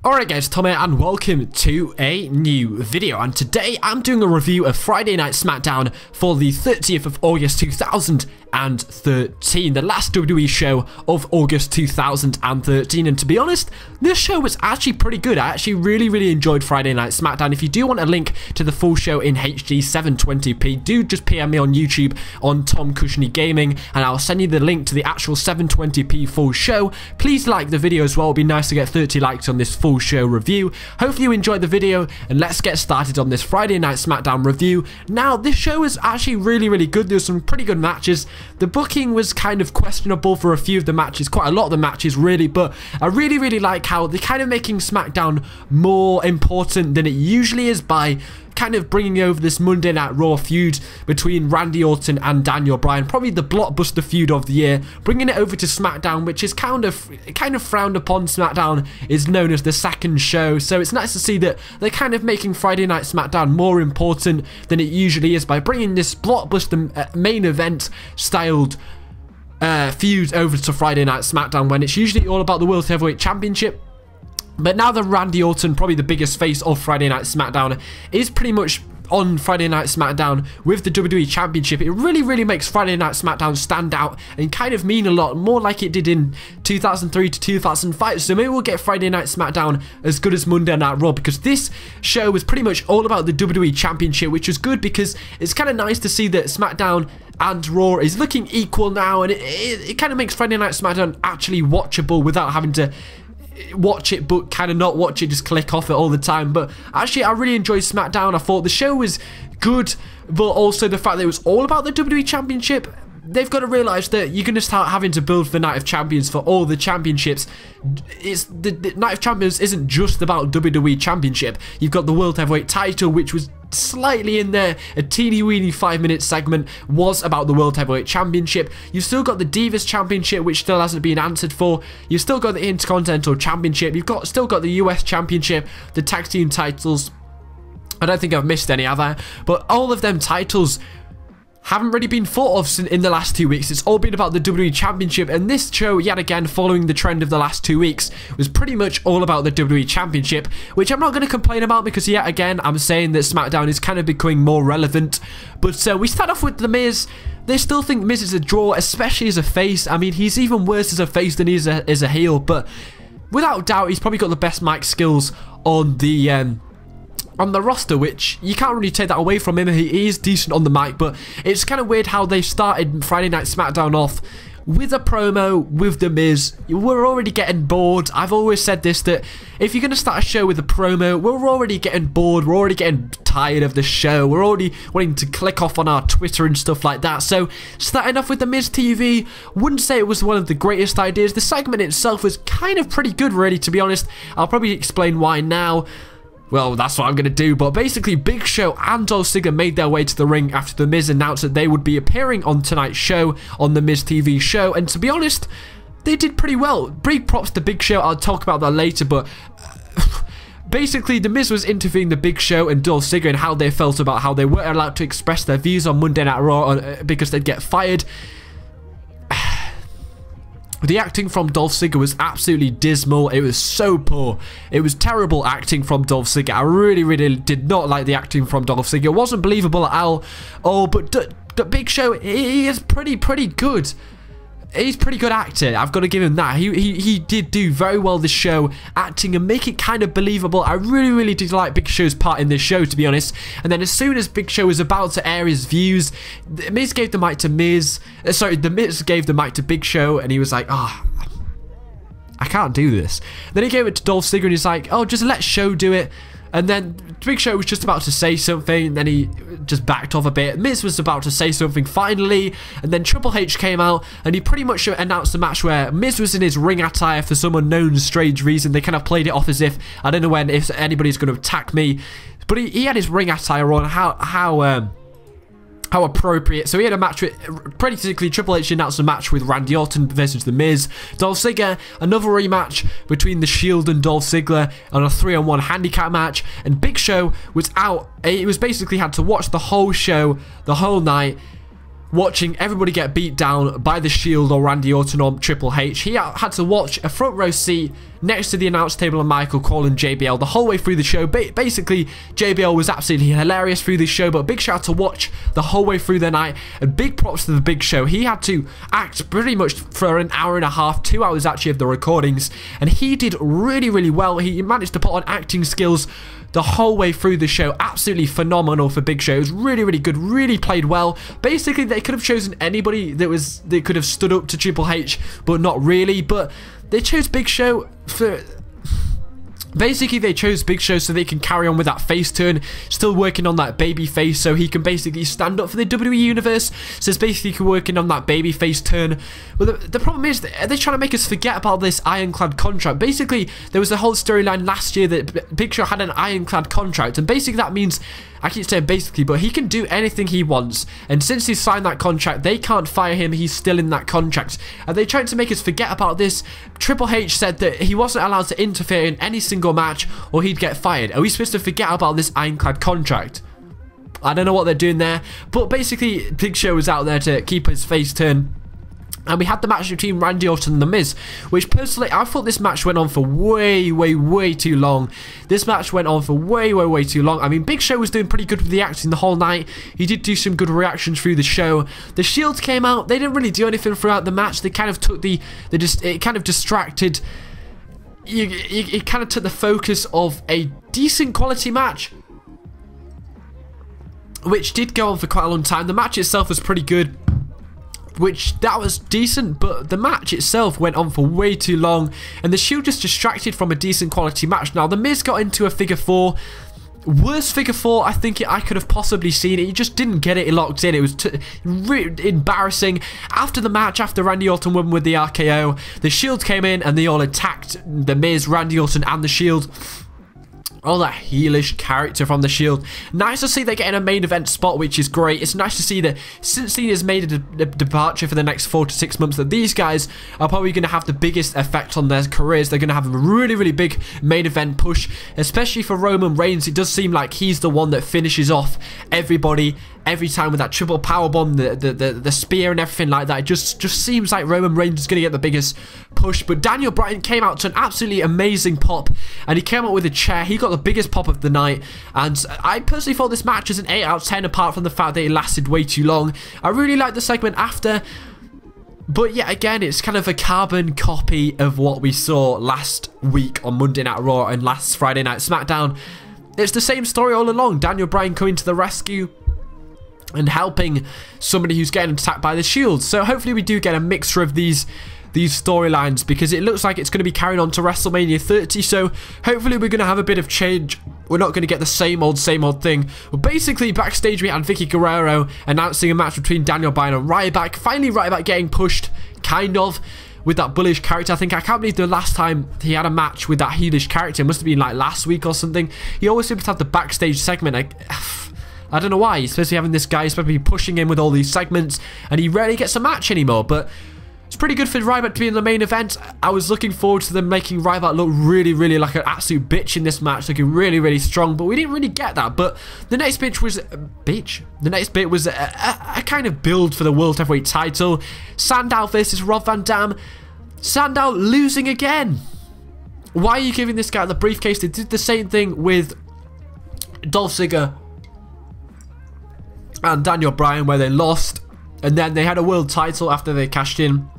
Alright guys, Tom here and welcome to a new video, and today I'm doing a review of Friday Night SmackDown for the 30th of August 2013, the last WWE show of August 2013, and to be honest, this show was actually pretty good. I actually really enjoyed Friday Night SmackDown. If you do want a link to the full show in HD 720p, do just PM me on YouTube on Tom Cushnie Gaming, and I'll send you the link to the actual 720p full show. Please like the video as well, it'd be nice to get 30 likes on this full show review. Hopefully you enjoyed the video, and let's get started on this Friday Night SmackDown review. Now, this show is actually really good. There were some pretty good matches. The booking was kind of questionable for a few of the matches, quite a lot of the matches really, but I really like how they're kind of making SmackDown more important than it usually is by kind of bringing over this Monday Night Raw feud between Randy Orton and Daniel Bryan, probably the blockbuster feud of the year, bringing it over to SmackDown, which is kind of frowned upon. SmackDown is known as the second show, so it's nice to see that they're kind of making Friday Night SmackDown more important than it usually is by bringing this blockbuster main event styled feud over to Friday Night SmackDown when it's usually all about the World Heavyweight Championship. But now that Randy Orton, probably the biggest face of Friday Night SmackDown, is pretty much on Friday Night SmackDown with the WWE Championship, it really makes Friday Night SmackDown stand out and kind of mean a lot more like it did in 2003 to 2005. So maybe we'll get Friday Night SmackDown as good as Monday Night Raw, because this show was pretty much all about the WWE Championship, which was good because it's kind of nice to see that SmackDown and Raw is looking equal now, and it kind of makes Friday Night SmackDown actually watchable without having to watch it but kind of not watch it, just click off it all the time. But actually I really enjoyed SmackDown. I thought the show was good, but also the fact that it was all about the WWE Championship. They've got to realise that you're going to start having to build for the Night of Champions for all the championships. The Night of Champions isn't just about WWE Championship. You've got the World Heavyweight title, which was slightly in there. A teeny weeny 5-minute segment was about the World Heavyweight Championship. You've still got the Divas Championship, which still hasn't been answered for. You've still got the Intercontinental Championship. You've still got the US Championship, the tag team titles. I don't think I've missed any, have I? But all of them titles haven't really been thought of in the last 2 weeks. It's all been about the WWE Championship, and this show, yet again, following the trend of the last 2 weeks, was pretty much all about the WWE Championship, which I'm not going to complain about because, yet again, I'm saying that SmackDown is kind of becoming more relevant. But we start off with The Miz. They still think Miz is a draw, especially as a face. I mean, he's even worse as a face than he is as a heel, but without doubt, he's probably got the best mic skills on the roster, which you can't really take that away from him. He is decent on the mic, but it's kind of weird how they started Friday Night SmackDown off with a promo with The Miz. We're already getting bored. I've always said this, that if you're going to start a show with a promo, we're already getting bored. We're already getting tired of the show. We're already wanting to click off on our Twitter and stuff like that. So starting off with The Miz TV, wouldn't say it was one of the greatest ideas. The segment itself was kind of pretty good, really, to be honest. I'll probably explain why now. Well, that's what I'm going to do, but basically Big Show and Dolph Ziggler made their way to the ring after The Miz announced that they would be appearing on tonight's show, on The Miz TV show, and to be honest, they did pretty well. Big props to Big Show, I'll talk about that later, but basically The Miz was interviewing the Big Show and Dolph Ziggler and how they felt about how they weren't allowed to express their views on Monday Night Raw because they'd get fired. The acting from Dolph Ziggler was absolutely dismal. It was so poor. It was terrible acting from Dolph Ziggler. I really did not like the acting from Dolph Ziggler. It wasn't believable at all. Oh, but the Big Show, he is pretty good. He's a pretty good actor. I've got to give him that. He did do very well this show, acting and make it kind of believable. I really did like Big Show's part in this show, to be honest. And then as soon as Big Show was about to air his views, The Miz gave the mic to Miz. The Miz gave the mic to Big Show, and he was like, "Oh, I can't do this." Then he gave it to Dolph Ziggler, and he's like, "Oh, just let Show do it." And then Big Show was just about to say something, and then he just backed off a bit. Miz was about to say something finally, and then Triple H came out, and he pretty much announced a match where Miz was in his ring attire for some unknown strange reason. They kind of played it off as if, I don't know if anybody's going to attack me, but he had his ring attire on. How appropriate. So he had a match with, basically Triple H announced a match with Randy Orton versus The Miz. Dolph Ziggler, another rematch between The Shield and Dolph Ziggler on a 3-on-1 handicap match, and Big Show was out. It was basically had to watch the whole show, the whole night, watching everybody get beat down by the Shield or Randy Orton or Triple H. He had to watch a front row seat next to the announce table and Michael Cole and JBL the whole way through the show. Basically, JBL was absolutely hilarious through this show, but big shout out to watch the whole way through the night, and big props to the Big Show. He had to act pretty much for an hour and a half, 2 hours actually of the recordings, and he did really, really well. He managed to put on acting skills the whole way through the show. Absolutely phenomenal for Big Show. It was really, really good, really played well. Basically, they could have chosen anybody that could have stood up to Triple H, but not really. But they chose Big Show for... Basically, they chose Big Show so they can carry on with that face turn, still working on that baby face so he can basically stand up for the WWE Universe. So it's basically working on that baby face turn. But the problem is, they're trying to make us forget about this ironclad contract. Basically, there was a whole storyline last year that Big Show had an ironclad contract, and basically that means, I keep saying basically, but he can do anything he wants. And since he signed that contract, they can't fire him. He's still in that contract. And they tried to make us forget about this. Triple H said that he wasn't allowed to interfere in any single match or he'd get fired. Are we supposed to forget about this ironclad contract? I don't know what they're doing there. But basically, Big Show was out there to keep his face turned. And we had the match between Randy Orton and The Miz, which personally, I thought this match went on for way too long. This match went on for way too long. I mean, Big Show was doing pretty good with the acting the whole night. He did do some good reactions through the show. The Shield came out. They didn't really do anything throughout the match. They kind of took it kind of distracted. It kind of took the focus of a decent quality match, which did go on for quite a long time. The match itself was pretty good, that was decent, but the match itself went on for way too long, and the Shield just distracted from a decent quality match. Now, The Miz got into a figure four. Worst figure four I think I could have possibly seen. He just didn't get it locked in. It was really embarrassing. After the match, after Randy Orton won with the RKO, the Shield came in and they all attacked The Miz, Randy Orton and the Shield. All that heelish character from the Shield. Nice to see they're getting a main event spot, which is great. It's nice to see that since Cena's made a departure for the next 4 to 6 months, that these guys are probably going to have the biggest effect on their careers. They're going to have a really big main event push, especially for Roman Reigns. It does seem like he's the one that finishes off everybody every time with that triple powerbomb, the spear and everything like that. It just seems like Roman Reigns is going to get the biggest push. But Daniel Bryan came out to an absolutely amazing pop, and he came out with a chair. He got the biggest pop of the night, and I personally thought this match was an 8 out of 10, apart from the fact that it lasted way too long. I really liked the segment after, but yeah, again, it's kind of a carbon copy of what we saw last week on Monday Night Raw and last Friday Night SmackDown. It's the same story all along. Daniel Bryan coming to the rescue and helping somebody who's getting attacked by the Shield. So hopefully we do get a mixture of these storylines, because it looks like it's going to be carrying on to WrestleMania 30. So hopefully we're going to have a bit of change. We're not going to get the same old thing. But basically, backstage we had Vicky Guerrero announcing a match between Daniel Bryan and Ryback. Finally, Ryback getting pushed, kind of, with that bullish character. I can't believe the last time he had a match with that heelish character, it must have been like last week or something. He always seems to have the backstage segment. I don't know why. He's supposed to be having this guy, he's supposed to be pushing him with all these segments, and he rarely gets a match anymore. But it's pretty good for Ryback to be in the main event. I was looking forward to them making Ryback look really like an absolute bitch in this match, looking really strong, but we didn't really get that. But the next bit was the next bit was a kind of build for the World Heavyweight title. Sandow versus Rob Van Dam. Sandow losing again. Why are you giving this guy the briefcase? They did the same thing with Dolph Ziggler and Daniel Bryan, where they lost, and then they had a world title after they cashed in,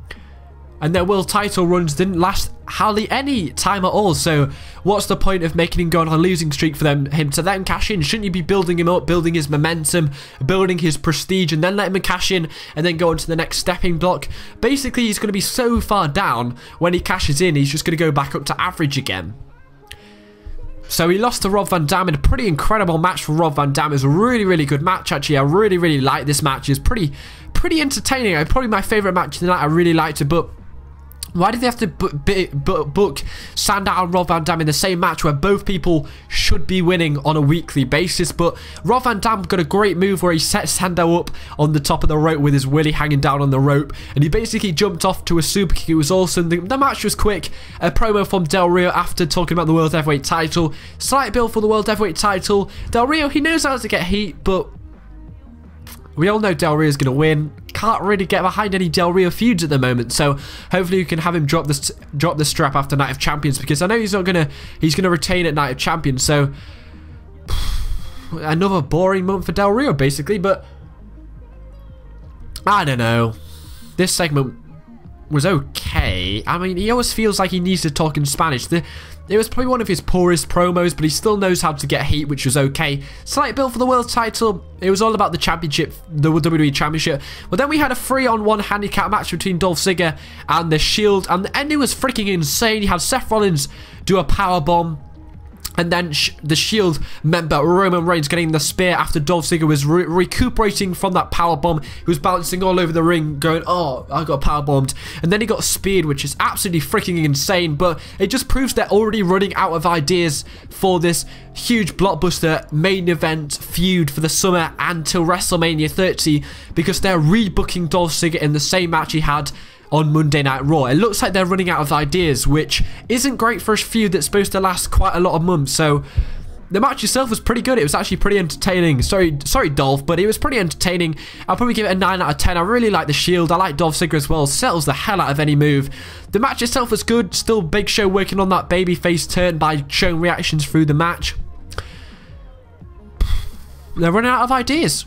and their world title runs didn't last hardly any time at all. So what's the point of making him go on a losing streak for him to then cash in? Shouldn't you be building him up, building his momentum, building his prestige, and then let him cash in and then go on to the next stepping block? Basically, he's going to be so far down when he cashes in, he's just going to go back up to average again. So he lost to Rob Van Dam in a pretty incredible match for Rob Van Dam. It was a really good match, actually. I really like this match. It's pretty entertaining. Probably my favourite match of the night. I really liked it, but why did they have to book Sandow and Rob Van Dam in the same match where both people should be winning on a weekly basis? But Rob Van Dam got a great move where he set Sandow up on the top of the rope with his willy hanging down on the rope, and he basically jumped off to a super kick. It was awesome. The match was quick. A promo from Del Rio after talking about the World Heavyweight title. Slight bill for the World Heavyweight title. Del Rio, he knows how to get heat, but We all know Del Rio's going to win. Can't really get behind any Del Rio feuds at the moment, so hopefully you can have him drop the strap after Night of Champions, because I know he's gonna retain at Night of Champions. So another boring month for Del Rio, basically. But I don't know. This segment was okay. I mean, he always feels like he needs to talk in Spanish. It was probably one of his poorest promos, but he still knows how to get heat, which was okay. Slight build for the world title. It was all about the championship, the WWE Championship. But then we had a 3-on-1 handicap match between Dolph Ziggler and The Shield, and the ending was freaking insane. You had Seth Rollins do a powerbomb, and then the Shield member Roman Reigns getting the spear after Dolph Ziggler was recuperating from that powerbomb. He was bouncing all over the ring going, oh, I got powerbombed. And then he got speared, which is absolutely freaking insane. But it just proves they're already running out of ideas for this huge blockbuster main event feud for the summer until WrestleMania 30, because they're rebooking Dolph Ziggler in the same match he had on Monday Night Raw. It looks like they're running out of ideas, which isn't great for a feud that's supposed to last quite a lot of months. So the match itself was pretty good. It was actually pretty entertaining. Sorry Dolph, but it was pretty entertaining. I'll probably give it a 9 out of 10. I really like the Shield. I like Dolph Ziggler as well. Settles the hell out of any move. The match itself was good. Still Big Show working on that babyface turn by showing reactions through the match. They're running out of ideas.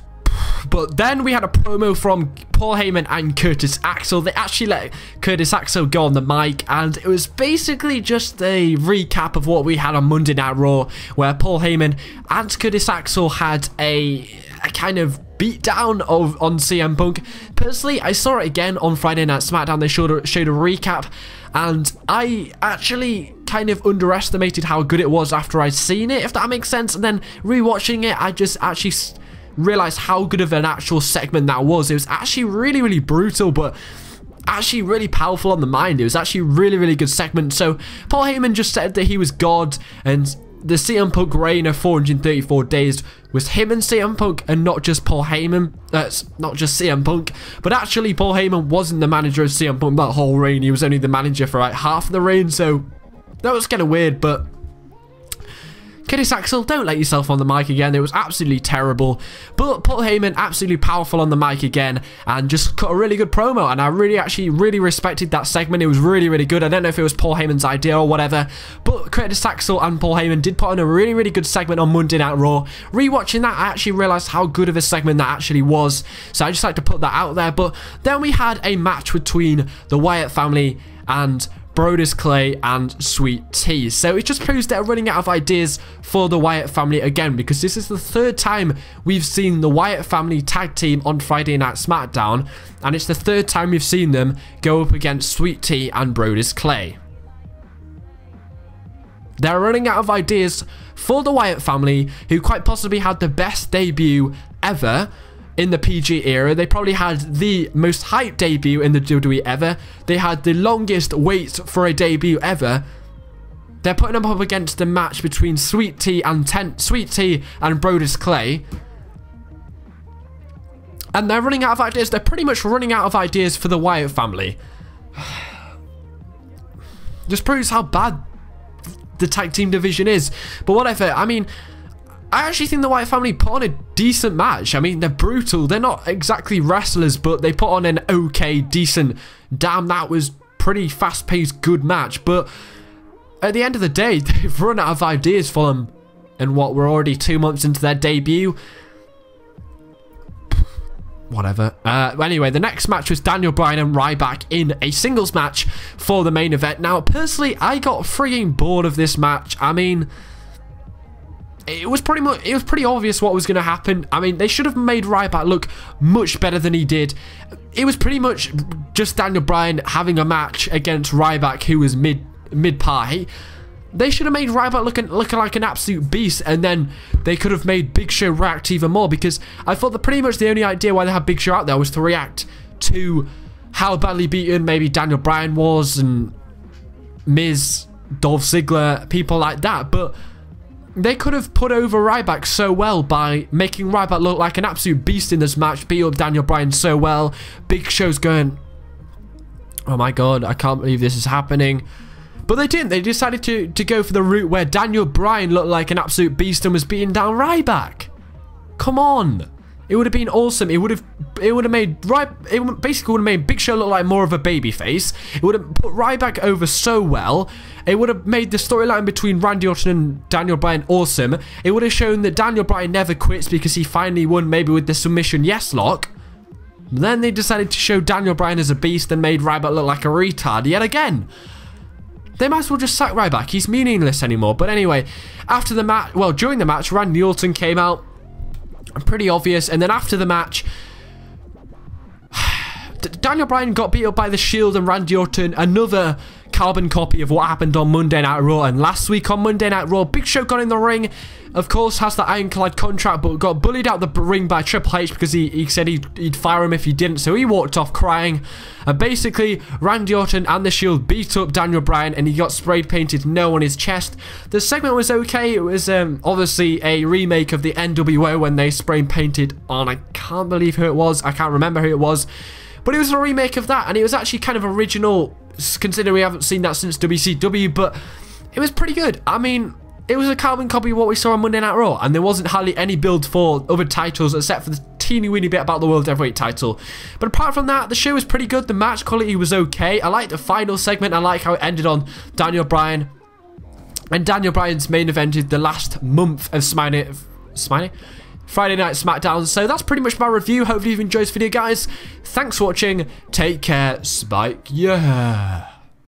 But then we had a promo from Paul Heyman and Curtis Axel. They actually let Curtis Axel go on the mic, and it was basically just a recap of what we had on Monday Night Raw, where Paul Heyman and Curtis Axel had a kind of beatdown on CM Punk. Personally, I saw it again on Friday Night SmackDown. They showed a recap, and I actually kind of underestimated how good it was after I'd seen it, if that makes sense. And then rewatching it, I just actually realized how good of an actual segment that was. It was actually really, really brutal, but actually really powerful on the mind. It was actually really, really good segment. So Paul Heyman just said that he was God, and the CM Punk reign of 434 days was him and CM Punk, and not just Paul Heyman. Not just CM Punk, but actually Paul Heyman wasn't the manager of CM Punk that whole reign. He was only the manager for like half of the reign, so that was kind of weird. But Curtis Axel, don't let yourself on the mic again. It was absolutely terrible. But Paul Heyman, absolutely powerful on the mic again, and just cut a really good promo. And I really respected that segment. It was really, really good. I don't know if it was Paul Heyman's idea or whatever, but Curtis Axel and Paul Heyman did put on a really, really good segment on Monday Night Raw. Rewatching that, I actually realized how good of a segment that actually was. So I just like to put that out there. But then we had a match between the Wyatt family and Brodus Clay and Sweet Tea. So it just proves they're running out of ideas for the Wyatt family again, because this is the third time we've seen the Wyatt family tag team on Friday Night SmackDown, and it's the third time we've seen them go up against Sweet Tea and Brodus Clay. They're running out of ideas for the Wyatt family, who quite possibly had the best debut ever in the PG era. They probably had the most hyped debut in the WWE ever. They had the longest wait for a debut ever. They're putting them up against the match between Sweet Tea and Brodus Clay, and they're running out of ideas. They're pretty much running out of ideas for the Wyatt family. Just proves how bad the tag team division is. But whatever. I mean, I actually think the Wyatt family put on a decent match. I mean, they're brutal. They're not exactly wrestlers, but they put on an okay, decent, damn, that was pretty fast-paced, good match. But at the end of the day, they've run out of ideas for them. And what, we're already 2 months into their debut? Whatever. Anyway, the next match was Daniel Bryan and Ryback in a singles match for the main event. Now, personally, I got freaking bored of this match. I mean, it was pretty obvious what was going to happen. I mean, they should have made Ryback look much better than he did. It was pretty much just Daniel Bryan having a match against Ryback, who was mid-par. They should have made Ryback looking like an absolute beast, and then they could have made Big Show react even more, because I thought that pretty much the only idea why they had Big Show out there was to react to how badly beaten maybe Daniel Bryan was, and Miz, Dolph Ziggler, people like that. But they could have put over Ryback so well by making Ryback look like an absolute beast in this match, beat up Daniel Bryan so well. Big Show's going, oh my god, I can't believe this is happening. But they didn't. They decided to go for the route where Daniel Bryan looked like an absolute beast and was beating down Ryback. Come on. It would have been awesome. It would have made basically would have made Big Show look like more of a babyface. It would have put Ryback over so well. It would have made the storyline between Randy Orton and Daniel Bryan awesome. It would have shown that Daniel Bryan never quits because he finally won, maybe with the submission yes lock. Then they decided to show Daniel Bryan as a beast and made Ryback look like a retard yet again. They might as well just sack Ryback. He's meaningless anymore. But anyway, after the match, well, during the match, Randy Orton came out. Pretty obvious. And then after the match, Daniel Bryan got beat up by the Shield and Randy Orton. Another carbon copy of what happened on Monday Night Raw. And last week on Monday Night Raw, Big Show got in the ring. Of course, has the ironclad contract, but got bullied out the ring by Triple H because he said he'd fire him if he didn't. So he walked off crying. And basically, Randy Orton and the Shield beat up Daniel Bryan, and he got sprayed painted no on his chest. The segment was okay. It was obviously a remake of the NWO when they spray painted on. I can't believe who it was. I can't remember who it was. But it was a remake of that, and it was actually kind of original, considering we haven't seen that since WCW, but it was pretty good. I mean, it was a carbon copy of what we saw on Monday Night Raw, and there wasn't hardly any build for other titles except for the teeny-weeny bit about the World Heavyweight title. But apart from that, the show was pretty good. The match quality was okay. I liked the final segment. I like how it ended on Daniel Bryan. And Daniel Bryan's main evented the last month of Friday Night SmackDown. So that's pretty much my review. Hopefully you've enjoyed this video, guys. Thanks for watching. Take care. Spike. Yeah.